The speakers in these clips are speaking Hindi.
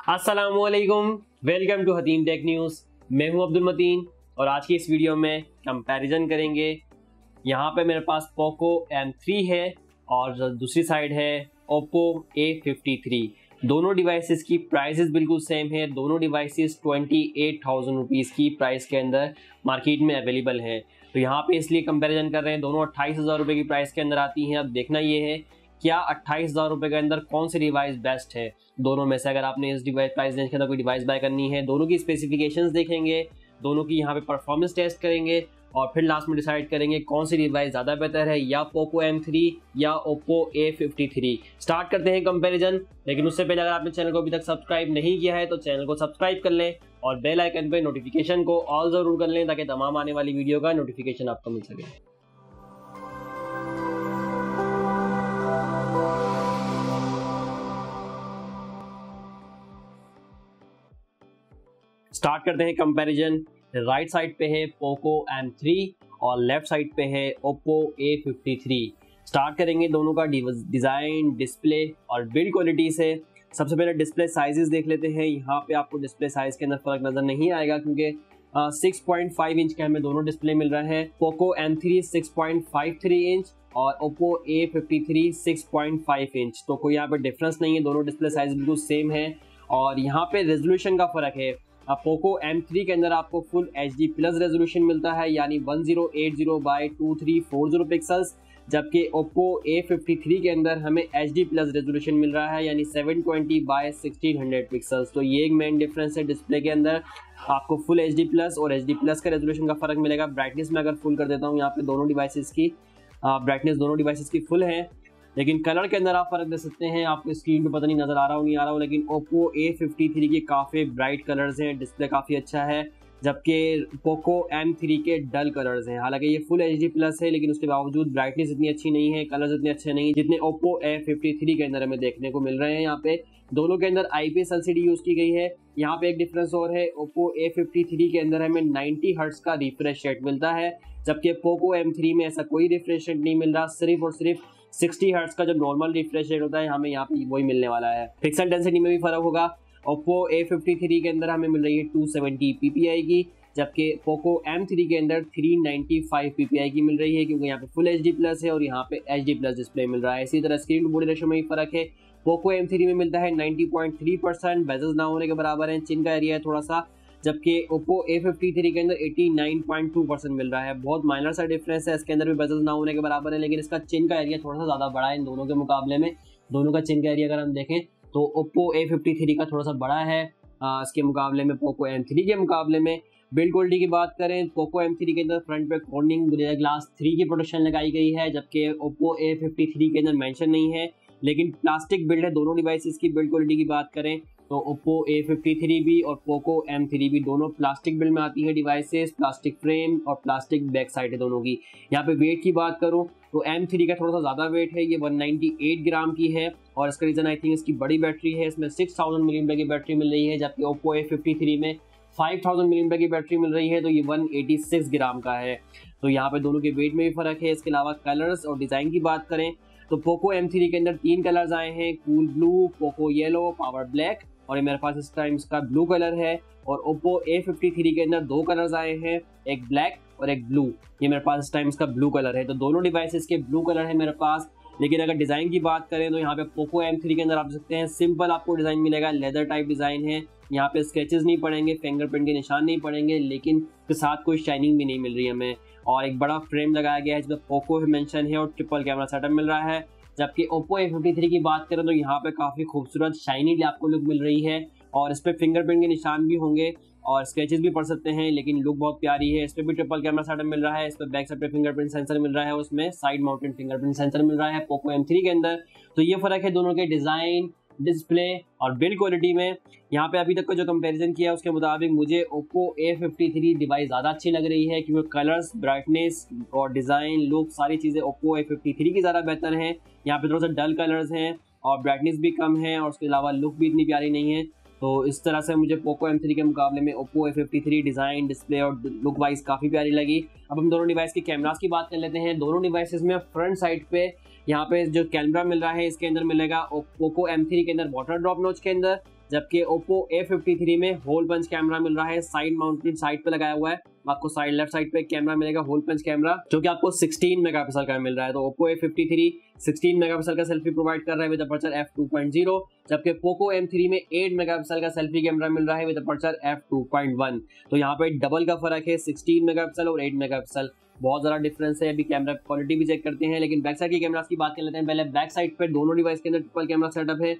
अस्सलामुअलैकुम, welcome to Hatim tech news. मैं हूं अब्दुल मतीन और आज की इस वीडियो में कंपैरिजन करेंगे। यहाँ पे मेरे पास पोको M3 है और दूसरी साइड है Oppo A53। दोनों डिवाइसेस की प्राइसेस बिल्कुल सेम है। दोनों डिवाइसेस 28,000 रुपीज़ की प्राइस के अंदर मार्केट में अवेलेबल हैं। तो यहाँ पे इसलिए कंपैरिजन कर रहे हैं, दोनों 28,000 रुपये की प्राइस के अंदर आती हैं। अब देखना ये है क्या 28,000 रुपये के अंदर कौन सी डिवाइस बेस्ट है दोनों में से। अगर आपने इस डिवाइस प्राइस रेंज के अंदर कोई डिवाइस बाय करनी है, दोनों की स्पेसिफिकेशंस देखेंगे, दोनों की यहाँ पे परफॉर्मेंस टेस्ट करेंगे और फिर लास्ट में डिसाइड करेंगे कौन सी डिवाइस ज़्यादा बेहतर है, या पोको M3 या Oppo A53। स्टार्ट करते हैं कंपैरिजन। लेकिन उससे पहले अगर आपने चैनल को अभी तक सब्सक्राइब नहीं किया है तो चैनल को सब्सक्राइब कर लें और बेल आइकन पे नोटिफिकेशन को ऑल ज़रूर कर लें ताकि तमाम आने वाली वीडियो का नोटिफिकेशन आपको मिल सके। स्टार्ट करते हैं कंपैरिजन। राइट साइड पे है पोको M3 और लेफ्ट साइड पे है Oppo A53। स्टार्ट करेंगे दोनों का डिज़ाइन, डिस्प्ले और बिल्ड क्वालिटी से। सबसे पहले डिस्प्ले साइजेस देख लेते हैं। यहाँ पे आपको डिस्प्ले साइज के अंदर फर्क नज़र नहीं आएगा क्योंकि 6.5 इंच के हमें दोनों डिस्प्ले मिल रहा है। पोको M3 6.53 इंच और Oppo A53 6.5 इंच। तो कोई यहाँ पे डिफरेंस नहीं है, दोनों डिस्प्ले साइज बिल्कुल सेम है। और यहाँ पे रेजोल्यूशन का फ़र्क है। पोको M3 के अंदर आपको फुल HD प्लस रेजोल्यूशन मिलता है, यानी 1080 बाई 2340 पिक्सल्स, जबकि Oppo A53 के अंदर हमें HD प्लस रेजोल्यूशन मिल रहा है, यानी 720 बाई 1600 पिक्सल्स। तो ये एक मेन डिफरेंस है डिस्प्ले के अंदर। आपको फुल HD प्लस और HD प्लस का रेजोल्यूशन का फ़र्क मिलेगा। ब्राइटनेस में अगर फुल कर देता हूँ, यहाँ पे दोनों डिवाइसेस की ब्राइटनेस दोनों डिवाइसेस की फुल है। लेकिन कलर के अंदर आप फर्क देख सकते हैं। आपको स्क्रीन पे पता नहीं नज़र आ रहा हो नहीं आ रहा हो, लेकिन Oppo A53 के काफ़ी ब्राइट कलर्स हैं, डिस्प्ले काफ़ी अच्छा है, जबकि पोको M3 के डल कलर्स हैं। हालांकि ये फुल HD प्लस है लेकिन उसके बावजूद ब्राइटनेस इतनी अच्छी नहीं है, कलर्स इतने अच्छे नहीं जितने Oppo A53 के अंदर हमें देखने को मिल रहे हैं। यहाँ पे दोनों के अंदर IPS LCD यूज़ की गई है। यहाँ पे एक डिफरेंस और है, Oppo A53 के अंदर हमें 90 हर्ट्ज का रिफ्रेश रेट मिलता है, जबकि पोको M3 में ऐसा कोई रिफ्रेश रेट नहीं मिल रहा। सिर्फ और सिर्फ 60 हर्ट्ज का जो नॉर्मल रिफ्रेश रेट होता है हमें यहाँ पे वही मिलने वाला है। पिक्सल डेंसिटी में भी फर्क होगा। Oppo A53 के अंदर हमें मिल रही है 270 ppi की, जबकि पोको M3 के अंदर 395 ppi की मिल रही है, क्योंकि यहाँ पे फुल HD प्लस है और यहाँ पे HD प्लस डिस्प्ले मिल रहा है। इसी तरह स्क्रीन टू बॉडी रेशो में भी फर्क है। पोको M3 में मिलता है 90.3%, बेजल्स ना होने के बराबर है, चिन का एरिया है थोड़ा सा, जबकि Oppo A53 के अंदर 89.2% मिल रहा है। बहुत माइनर सा डिफरेंस है, इसके अंदर भी बेजल्स ना होने के बराबर है, लेकिन इसका चिन का एरिया थोड़ा सा ज़्यादा बड़ा है इन दोनों के मुकाबले में। दोनों का चिन का एरिया अगर हम देखें तो Oppo A53 का थोड़ा सा बड़ा है इसके मुकाबले में, पोको M3 के मुकाबले में। बिल्ड क्वालिटी की बात करें, पोको M3 के अंदर फ्रंट पे कॉर्निंग ग्लास 3 की प्रोटेक्शन लगाई गई है, जबकि Oppo A53 के अंदर मेंशन नहीं है, लेकिन प्लास्टिक बिल्ड है। दोनों डिवाइसेस की बिल्ड क्वालिटी की बात करें तो Oppo A53 भी और पोको M3 भी दोनों प्लास्टिक बिल्ड में आती है डिवाइसेस। प्लास्टिक फ्रेम और प्लास्टिक बैक साइड है दोनों की। यहाँ पे वेट की बात करूँ तो M3 का थोड़ा सा ज़्यादा वेट है, ये 198 ग्राम की है, और इसका रीज़न आई थिंक इसकी बड़ी बैटरी है। इसमें 6000 मिली की बैटरी मिल रही है, जबकि Oppo A53 में 5000 मिली की बैटरी मिल रही है, तो ये 186 ग्राम का है। तो यहाँ पे दोनों के वेट में भी फ़र्क है। इसके अलावा कलर्स और डिज़ाइन की बात करें तो पोको M3 के अंदर 3 कलर्स आए हैं, cool blue, Poco yellow, power black, और ये मेरे पास इस टाइम इसका ब्लू कलर है। और Oppo A53 के अंदर 2 कलर्स आए हैं, एक ब्लैक और एक ब्लू। ये मेरे पास इस टाइम इसका ब्लू कलर है। तो दोनों डिवाइसेस के ब्लू कलर है मेरे पास। लेकिन अगर डिज़ाइन की बात करें तो यहाँ पे पोको M3 के अंदर आप देख सकते हैं सिंपल आपको डिज़ाइन मिलेगा, लेदर टाइप डिज़ाइन है। यहाँ पे स्केचेस नहीं पड़ेंगे, फिंगरप्रिंट के निशान नहीं पड़ेंगे, लेकिन उसके साथ कोई शाइनिंग भी नहीं मिल रही है हमें। और एक बड़ा फ्रेम लगाया गया है जिसमें पोको मेंशन है और ट्रिपल कैमरा सेटअप मिल रहा है। जबकि Oppo A53 की बात करें तो यहाँ पे काफ़ी खूबसूरत शाइनी आपको लुक मिल रही है, और इस पर फिंगरप्रिंट के निशान भी होंगे और स्केचेस भी पड़ सकते हैं, लेकिन लुक बहुत प्यारी है। इस पर भी ट्रिपल कैमरा सेटअप मिल रहा है, इस पर बैक साइड पे फिंगरप्रिंट सेंसर मिल रहा है, उसमें साइड माउंटेड फिंगरप्रिंट सेंसर मिल रहा है पोको M3 के अंदर। तो ये फ़र्क है दोनों के डिज़ाइन, डिस्प्ले और बिल्ड क्वालिटी में। यहाँ पे अभी तक का जो कंपैरिजन किया उसके मुताबिक मुझे Oppo A53 डिवाइस ज़्यादा अच्छी लग रही है, क्योंकि कलर्स, ब्राइटनेस और डिज़ाइन, लुक, सारी चीज़ें Oppo A53 की ज़्यादा बेहतर हैं। यहाँ पे थोड़ा सा डल कलर्स हैं और ब्राइटनेस भी कम है, और उसके अलावा लुक भी इतनी प्यारी नहीं है। तो इस तरह से मुझे पोको M3 के मुकाबले में Oppo A53 डिज़ाइन, डिस्प्ले और लुक वाइज काफ़ी प्यारी लगी। अब हम दोनों डिवाइस के कैमरास की बात कर लेते हैं। दोनों डिवाइसेस में फ्रंट साइड पे यहाँ पे जो कैमरा मिल रहा है इसके अंदर मिलेगा पोको M3 के अंदर वाटर ड्रॉप नॉच के अंदर, जबकि Oppo A53 में होल पंच कैमरा मिल रहा है, साइड माउंटेड, साइड पे लगाया हुआ है। आपको साइड लेफ्ट साइड पे कैमरा मिलेगा होल पंच कैमरा, जो कि आपको 16 मेगापिक्सल का मिल रहा है। तो Oppo A53 16 मेगापिक्सल का सेल्फी प्रोवाइड कर रहा है विद अपर्चर f2.0, जबकि Poco M3 में 8 मेगापिक्सल का सेल्फी कैमरा मिल रहा है विद अपर्चर f2.1। तो यहाँ पे डबल का फर्क है, 16 मेगापिक्सल और 8 मेगापिक्सल, बहुत ज़्यादा डिफरेंस है। अभी कैमरा क्वालिटी भी चेक करते हैं, लेकिन बैक साइड की कैमरास की बात कर लेते हैं। पहले बैक साइड पर दोनों डिवाइस के अंदर ट्रिपल कैमरा सेटअप है।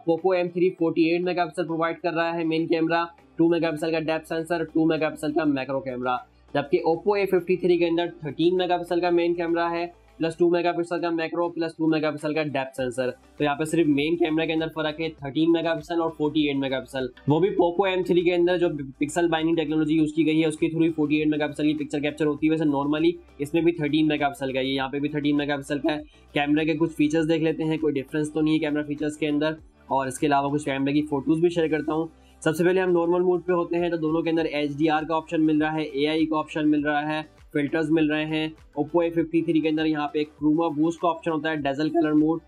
Poco M3 48 मेगापिक्सल प्रोवाइड कर रहा है मेन कैमरा, 2 मेगापिक्सल का डेप्थ सेंसर, 2 मेगापिक्सल का मैक्रो कैमरा, जबकि Oppo A53 के अंदर 13 मेगापिक्सल का मेन कैमरा है, प्लस 2 मेगापिक्सल का मैक्रो, प्लस 2 मेगापिक्सल का डेप्थ सेंसर। तो यहाँ पे सिर्फ मेन कैमरा के अंदर फर्क है, 13 मेगापिक्सल और 48 मेगापिक्सल। वो भी Poco M3 के अंदर जो पिक्सल बाइंडिंग टेक्नोलॉजी यूज की गई है उसके थ्रू 48 मेगापिक्सल की पिक्चर कैप्चर होती है। वैसे नॉर्मली इसमें भी 13 मेगापिक्सल का है, यहाँ पे भी 13 मेगापिक्सल का है। कैमरे के कुछ फीचर्स देख लेते हैं, कोई डिफरेंस तो नहीं है कैमरा फीचर्स के अंदर, और इसके अलावा कुछ कैमरे की फोटोज भी शेयर करता हूँ। सबसे पहले हम नॉर्मल मोड पे होते हैं, तो दोनों के अंदर HDR का ऑप्शन मिल रहा है, AI का ऑप्शन मिल रहा है, फिल्टर्स मिल रहे हैं। Oppo A53 के अंदर यहाँ पे एक क्रोमा बूस्ट का ऑप्शन होता है, डेजल कलर मोड।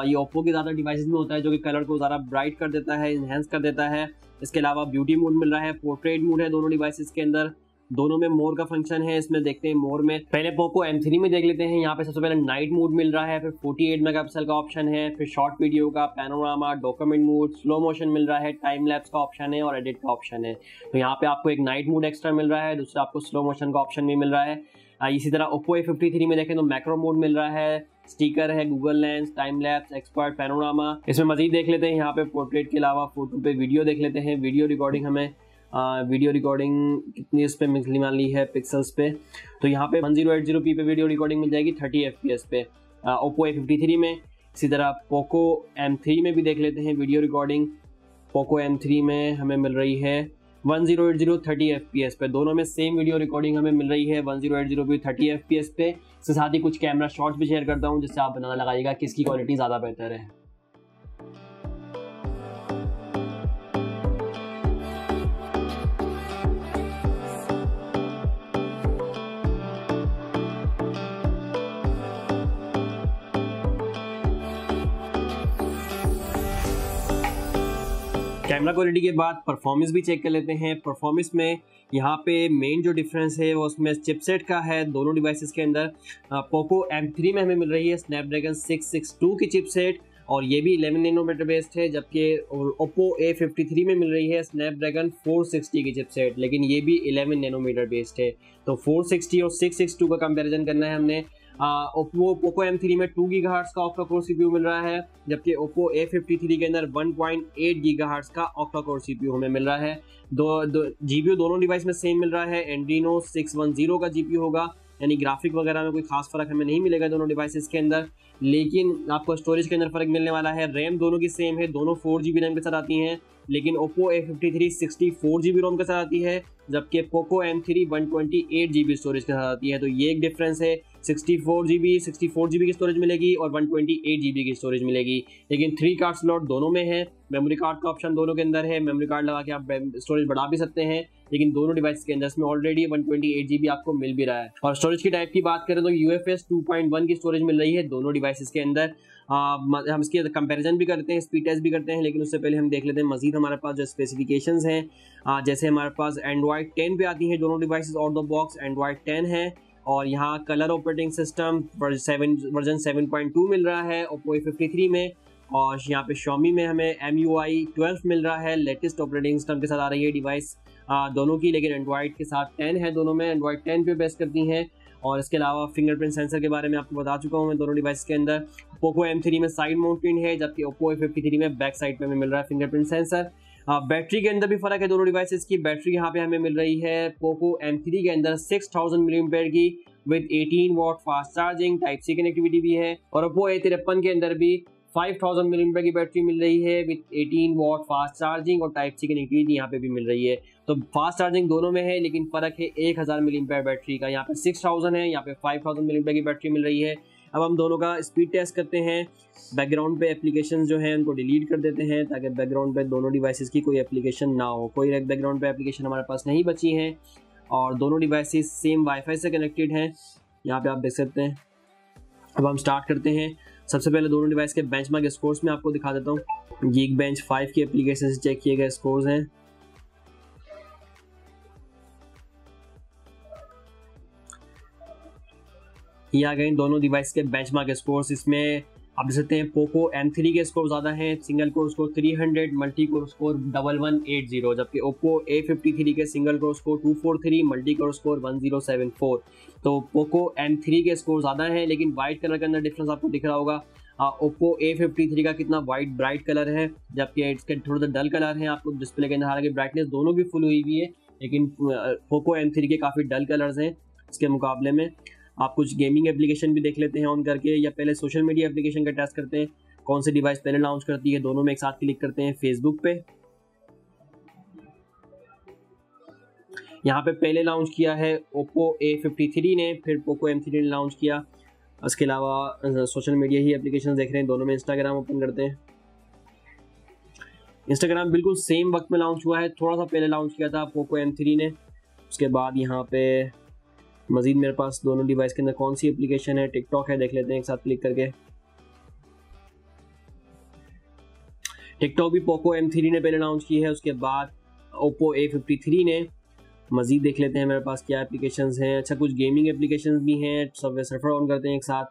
ये Oppo के ज़्यादा डिवाइसेस में होता है, जो कि कलर को ज़्यादा ब्राइट कर देता है, इन्हेंस कर देता है। इसके अलावा ब्यूटी मोड मिल रहा है, पोर्ट्रेट मोड है दोनों डिवाइसेस के अंदर। दोनों में मोर का फंक्शन है, इसमें देखते हैं मोर में। पहले Poco M3 में देख लेते हैं। यहाँ पे सबसे पहले नाइट मोड मिल रहा है, फिर 48 मेगापिक्सल का ऑप्शन है, फिर शॉर्ट वीडियो का, panorama, document mode, slow motion मिल रहा है, टाइम लैप्स का ऑप्शन है और एडिट का ऑप्शन है। तो यहाँ पे आपको एक नाइट मोड एक्स्ट्रा मिल रहा है, दूसरा आपको स्लो मोशन का ऑप्शन भी मिल रहा है। इसी तरह Oppo A53 में देखें तो मैक्रो मोड मिल रहा है, स्टिकर है, Google lens, time lapse, expert, panorama. इसमें मजीद देख लेते हैं, यहाँ पे पोर्ट्रेट के अलावा फोटो पे वीडियो देख लेते हैं। वीडियो रिकॉर्डिंग हमें वीडियो रिकॉर्डिंग कितनी इस पे मिलने वाली है पिक्सल्स पे, तो यहाँ पे 1080p पे वीडियो रिकॉर्डिंग मिल जाएगी 30 fps पे Oppo A53 में। इसी तरह Poco M3 में भी देख लेते हैं वीडियो रिकॉर्डिंग। Poco M3 में हमें मिल रही है 1080 30 fps पे, दोनों में सेम वीडियो रिकॉर्डिंग हमें मिल रही है 1080p 30 fps पे। इसके साथ ही कुछ कैमरा शॉट्स भी शेयर करता हूँ, जिससे आप अंदाजा लगाइएगा किसकी क्वालिटी ज़्यादा बेहतर है। कैमरा क्वालिटी के बाद परफॉर्मेंस भी चेक कर लेते हैं। परफॉर्मेंस में यहाँ पे मेन जो डिफरेंस है वो उसमें चिपसेट का है दोनों डिवाइसेस के अंदर। Poco M3 में हमें मिल रही है स्नैपड्रैगन 662 की चिपसेट, और ये भी 11 नैनोमीटर बेस्ड है, जबकि Oppo A53 में मिल रही है स्नैपड्रैगन 460 की चिपसेट, लेकिन ये भी 11 नैनोमीटर बेस्ड है। तो 460 और 662 का कंपैरिजन करना है हमने। Poco M3 में 2 गीगाहर्ट्ज का ऑक्टा कोर CPU मिल रहा है, जबकि Oppo A53 के अंदर 1.8 गीगाहर्ट्ज का ऑक्टा कोर CPU हमें मिल रहा है। GPU दोनों डिवाइस में सेम मिल रहा है, Adreno 610 का GPU होगा, यानी ग्राफिक वगैरह में कोई खास फर्क हमें नहीं मिलेगा दोनों डिवाइसेस के अंदर। लेकिन आपको स्टोरेज के अंदर फर्क मिलने वाला है। रैम दोनों की सेम है, दोनों 4GB रैम के साथ आती हैं, लेकिन Oppo A53 64GB रोम के साथ आती है, जबकि Poco M3 128GB स्टोरेज के साथ आती है। तो ये एक डिफरेंस है, 64GB की स्टोरेज मिलेगी और 128GB की स्टोरेज मिलेगी, लेकिन 3 कार्ड स्लॉट दोनों में है। मेमोरी कार्ड का ऑप्शन दोनों के अंदर है, मेमोरी कार्ड लगा के आप स्टोरेज बढ़ा भी सकते हैं, लेकिन दोनों डिवाइस के अंदर इसमें ऑलरेडी 128GB आपको मिल भी रहा है। और स्टोरेज की टाइप की बात करें तो UFS 2.1 की स्टोरेज मिल रही है दोनों डिवाइसेस के अंदर। हम इसकी कंपैरिजन भी करते हैं, स्पीड टेस्ट भी करते हैं, लेकिन उससे पहले हम देख लेते हैं मजीद हमारे पास जो स्पेसिफिकेशंस हैं। जैसे हमारे पास Android 10 पे आती है दोनों devices, out the box Android 10 है, और यहाँ कलर ऑपरेटिंग सिस्टम वर्जन 7.2 मिल रहा है Oppo A53 में, और यहाँ पे Xiaomi में हमें MUI 12 मिल रहा है, लेटेस्ट ऑपरेटिंग सिस्टम के साथ आ रही है डिवाइस दोनों की, लेकिन Android के साथ 10 है, दोनों में Android 10 पे बेस करती हैं। और इसके अलावा फिंगरप्रिंट सेंसर के बारे में आपको बता चुका हूँ मैं दोनों डिवाइस के अंदर। Poco M3 में साइड माउंटेड है, जबकि Oppo A53 में बैक साइड पे हमें मिल रहा है फिंगरप्रिंट सेंसर। बैटरी के अंदर भी फर्क है दोनों डिवाइसेस की। बैटरी यहाँ पे हमें मिल रही है Poco M3 के अंदर 6000 mAh की with 18 watt fast charging, type C connectivity भी है, और Oppo A53 के अंदर भी 5000 mAh की बैटरी मिल रही है विद 18 वाट फास्ट चार्जिंग और टाइप सी कनेक्टिविटी यहाँ पे भी मिल रही है। तो फास्ट चार्जिंग दोनों में है, लेकिन फ़र्क है 1000 mAh बैटरी का, यहाँ पे 6000 है, यहाँ पे 5000 mAh की बैटरी मिल रही है। अब हम दोनों का स्पीड टेस्ट करते हैं। बैकग्राउंड पे एप्लीकेशन जो हैं उनको डिलीट कर देते हैं, ताकि बैकग्राउंड पे दोनों डिवाइसेस की कोई एप्लीकेशन ना हो। कोई बैकग्राउंड पे एप्लीकेशन हमारे पास नहीं बची हैं, और दोनों डिवाइसेस सेम वाईफाई से कनेक्टेड हैं, यहाँ पे आप देख सकते हैं। अब हम स्टार्ट करते हैं। सबसे पहले दोनों डिवाइस के बेंचमार्क स्कोर्स में आपको दिखा देता हूँ। Geekbench 5 की एप्लीकेशन से चेक किए गए स्कोर्स हैं। ये आ गए दोनों डिवाइस के बेंचमार्क स्कोर्स। इसमें आप देख सकते हैं पोको M3 के स्कोर ज़्यादा हैं, single core score 300, multi core score 1180, जबकि ओप्पो A53 के single core score 243, multi core score 1074। तो पोको M3 के स्कोर ज़्यादा हैं, लेकिन वाइट कलर के अंदर डिफरेंस आपको दिख रहा होगा। ओप्पो A53 का कितना वाइट ब्राइट कलर है, जबकि इसके थोड़ा सा डल कलर है आपको डिस्प्ले के अंदर। हालांकि ब्राइटनेस दोनों की फुल हुई हुई है, लेकिन पोको M3 के काफ़ी डल कलर्स हैं इसके मुकाबले में। आप कुछ गेमिंग एप्लीकेशन भी देख लेते हैं ऑन करके, या पहले सोशल मीडिया एप्लीकेशन का टेस्ट करते हैं कौन सी डिवाइस पहले लॉन्च करती है। दोनों में एक साथ क्लिक करते हैं फेसबुक पे। यहाँ पे पहले लॉन्च किया है ओप्पो A53 ने, फिर पोको M3 ने लॉन्च किया। उसके अलावा सोशल मीडिया ही एप्लीकेशन देख रहे हैं दोनों में। इंस्टाग्राम ओपन करते हैं। इंस्टाग्राम बिल्कुल सेम वक्त में लॉन्च हुआ है, थोड़ा सा पहले लॉन्च किया था पोको M3 ने। उसके बाद यहाँ पे मजीद मेरे पास दोनों डिवाइस के अंदर कौन सी एप्लीकेशन है, टिकटॉक है, देख लेते हैं एक साथ क्लिक करके। टिकटॉक भी पोको M3 ने पहले लॉन्च की है, उसके बाद ओप्पो A53 ने। मजीद देख लेते हैं मेरे पास क्या एप्लीकेशंस हैं। अच्छा, कुछ गेमिंग एप्लीकेशंस भी हैं। सबवे सर्फर ऑन करते हैं एक साथ।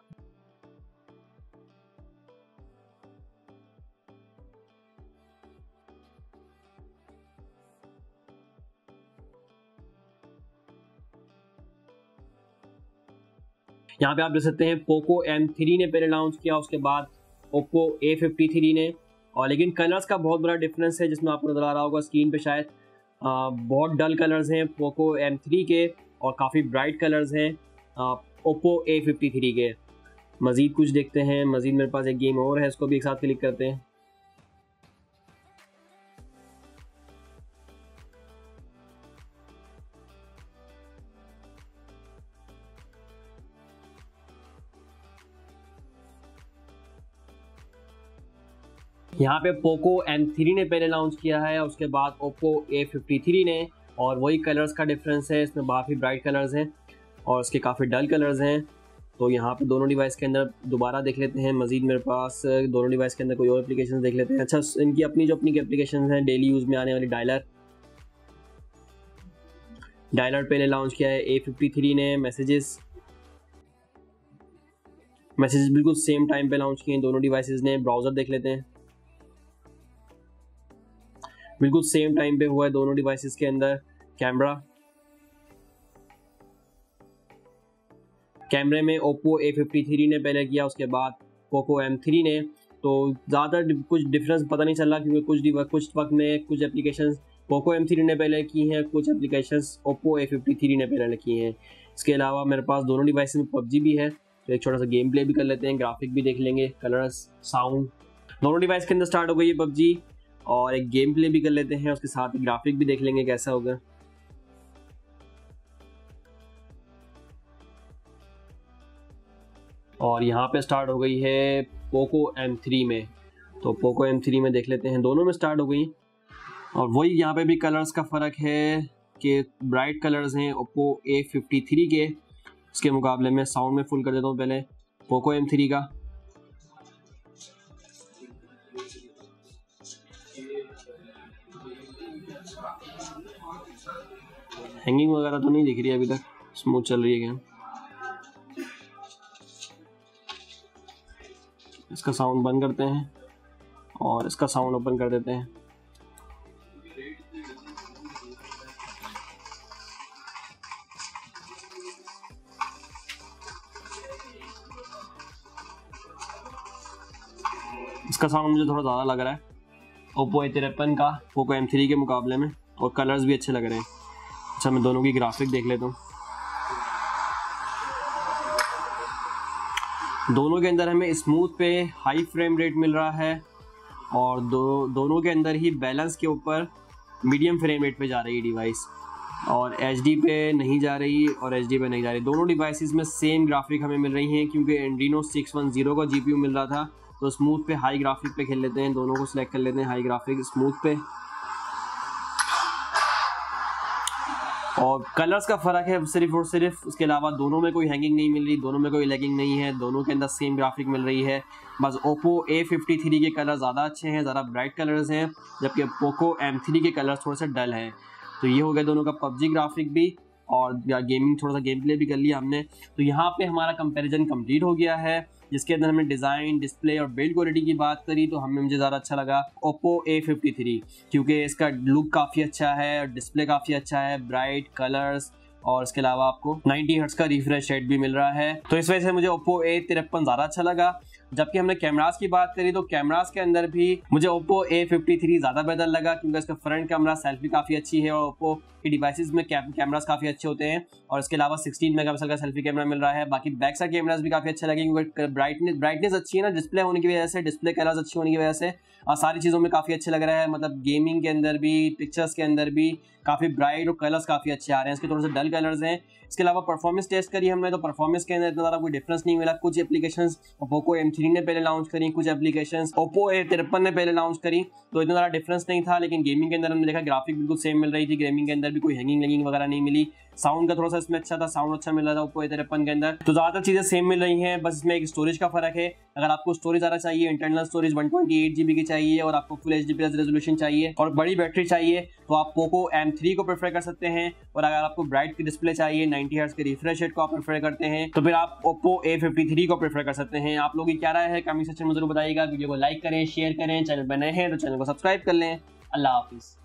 यहाँ पे आप देख सकते हैं पोको M3 ने पहले लॉन्च किया, उसके बाद ओप्पो A53 ने। और लेकिन कलर्स का बहुत बड़ा डिफरेंस है, जिसमें आपको नजर आ रहा होगा स्क्रीन पे शायद। बहुत डल कलर्स हैं पोको M3 के और काफ़ी ब्राइट कलर्स हैं ओप्पो A53 के। मज़ीद कुछ देखते हैं। मज़ीद मेरे पास एक गेम और है, इसको भी एक साथ क्लिक करते हैं। यहाँ पे पोको M3 ने पहले लॉन्च किया है, उसके बाद ओप्पो A53 ने। और वही कलर्स का डिफरेंस है, इसमें काफ़ी ब्राइट कलर्स हैं और इसके काफ़ी डल कलर्स हैं। तो यहाँ पे दोनों डिवाइस के अंदर दोबारा देख लेते हैं। मज़ीद मेरे पास दोनों डिवाइस के अंदर कोई और एप्लीकेशन देख लेते हैं। अच्छा, इनकी अपनी एप्लीकेशन हैं डेली यूज़ में आने वाली। डायलर पहले लॉन्च किया है A53 ने। मैसेजेस बिल्कुल सेम टाइम पे लॉन्च किए हैं दोनों डिवाइसेस ने। ब्राउज़र देख लेते हैं, बिल्कुल सेम टाइम पे हुआ है दोनों डिवाइसेस के अंदर। कैमरे में ओप्पो A53 ने पहले किया, उसके बाद पोको M3 ने। तो ज़्यादा कुछ डिफरेंस पता नहीं चल रहा, क्योंकि कुछ वक्त में कुछ एप्लीकेशंस पोको M3 ने पहले की हैं, कुछ एप्लीकेशंस ओप्पो A53 ने पहले की हैं। इसके अलावा मेरे पास दोनों डिवाइस में PUBG भी है, तो एक छोटा सा गेम प्ले भी कर लेते हैं, ग्राफिक भी देख लेंगे, कलर्स, साउंड। दोनों डिवाइस के अंदर स्टार्ट हो गई है PUBG, और एक गेम प्ले भी कर लेते हैं, उसके साथ ग्राफिक भी देख लेंगे कैसा होगा। और यहाँ पे स्टार्ट हो गई है पोको M3 में। तो पोको M3 में देख लेते हैं, दोनों में स्टार्ट हो गई। और वही यहाँ पे भी कलर्स का फ़र्क है कि ब्राइट कलर्स हैं ओप्पो A53 के उसके मुकाबले में। साउंड में फुल कर देता हूँ पहले पोको M3 का। हैंगिंग वगैरह तो नहीं दिख रही अभी तक, स्मूथ चल रही है गेम। इसका साउंड बंद करते हैं और इसका साउंड ओपन कर देते हैं। इसका साउंड मुझे थोड़ा ज़्यादा लग रहा है ओप्पो A53 का पोको M3 के मुकाबले में, और कलर्स भी अच्छे लग रहे हैं। अच्छा, मैं दोनों की ग्राफिक देख लेता हूँ। दोनों के अंदर हमें स्मूथ पे हाई फ्रेम रेट मिल रहा है, और दोनों के अंदर ही बैलेंस के ऊपर मीडियम फ्रेम रेट पे जा रही है डिवाइस, और HD पे नहीं जा रही और HD पे नहीं जा रही। दोनों डिवाइसेस में सेम ग्राफिक हमें मिल रही हैं, क्योंकि Reno 610 का GPU मिल रहा था। तो स्मूथ पे हाई ग्राफिक पे खेल लेते हैं, दोनों को सिलेक्ट कर लेते हैं, हाई ग्राफिक स्मूथ पे। और कलर्स का फ़र्क है सिर्फ और सिर्फ, उसके अलावा दोनों में कोई हैंगिंग नहीं मिल रही, दोनों में कोई लैगिंग नहीं है, दोनों के अंदर सेम ग्राफिक मिल रही है। बस Oppo A53 के कलर ज़्यादा अच्छे हैं, ज़्यादा ब्राइट कलर्स हैं, जबकि Poco M3 के कलर्स थोड़े से डल हैं। तो ये हो गया दोनों का पबजी ग्राफिक भी, और गेमिंग थोड़ा सा गेम प्ले भी कर लिया हमने। तो यहाँ पे हमारा कंपैरिजन कंप्लीट हो गया है, जिसके अंदर हमने डिज़ाइन, डिस्प्ले और बिल्ड क्वालिटी की बात करी। तो मुझे ज़्यादा अच्छा लगा Oppo A53, क्योंकि इसका लुक काफ़ी अच्छा है, डिस्प्ले काफ़ी अच्छा है, ब्राइट कलर्स, और इसके अलावा आपको 90 हर्ट्ज का रिफ्रेश रेट भी मिल रहा है। तो इस वजह से मुझे Oppo A53 ज़्यादा अच्छा लगा। जबकि हमने कैमरास की बात करी तो कैमरास के अंदर भी मुझे Oppo A53 ज़्यादा बेहतर लगा, क्योंकि इसका फ्रंट कैमरा सेल्फी काफ़ी अच्छी है, और Oppo की डिवाइसेस में कैमरास काफ़ी अच्छे होते हैं, और इसके अलावा 16 मेगापिक्सल का सेल्फी कैमरा मिल रहा है। बाकी बैक साइड कैमरास भी काफ़ी अच्छे लगे, क्योंकि ब्राइटनेस अच्छी है ना डिस्प्ले होने की वजह से, डिस्प्ले कलर्स अच्छी होने की वजह से, और सारी चीज़ों में काफ़ी अच्छे लग रहा है। मतलब गेमिंग के अंदर भी, पिक्चर्स के अंदर भी काफ़ी ब्राइट और कलर्स काफ़ी अच्छे आ रहे हैं। इसके थोड़े से डल कलर्स हैं। इसके अलावा परफॉर्मेंस टेस्ट करी हमने, तो परफॉर्मेंस के अंदर इतना ज़्यादा कोई डिफरेंस नहीं मिला। कुछ एप्लीकेशंस Poco M3 ने पहले लॉन्च करी, कुछ एप्लीकेशंस Oppo A53 ने पहले लॉन्च करी, तो इतना ज़्यादा डिफरेंस नहीं था। लेकिन गेमिंग के अंदर हमने देखा ग्राफिक बिल्कुल सेम मिल रही थी, गेमिंग के अंदर भी कोई हैंगिंग वगैरह नहीं मिली। साउंड का थोड़ा सा इसमें अच्छा था, साउंड अच्छा मिल रहा था Oppo A53 के अंदर। तो ज़्यादातर चीज़ें सेम मिल रही हैं, बस इसमें एक स्टोरेज का फर्क है। अगर आपको स्टोरेज ज़्यादा चाहिए, इंटरनल स्टोरेज 128 GB की चाहिए, और आपको फुल HD+ रेजोल्यूशन चाहिए और बड़ी बैटरी चाहिए, तो आप Poco M3 को प्रेफर कर सकते हैं। और अगर आपको ब्राइट की डिस्प्ले चाहिए, 90 हर्ट्ज के रिफ्रेश रेट को आप प्रेफर करते हैं, तो फिर आप Oppo A53 को प्रेफर कर सकते हैं। आप लोगों की क्या राय है कमेंट सेक्शन में जरूर बताइएगा। वीडियो को लाइक करें, शेयर करें, चैनल पर नए हैं तो चैनल को सब्सक्राइब कर लें। अल्लाह हाफिज़।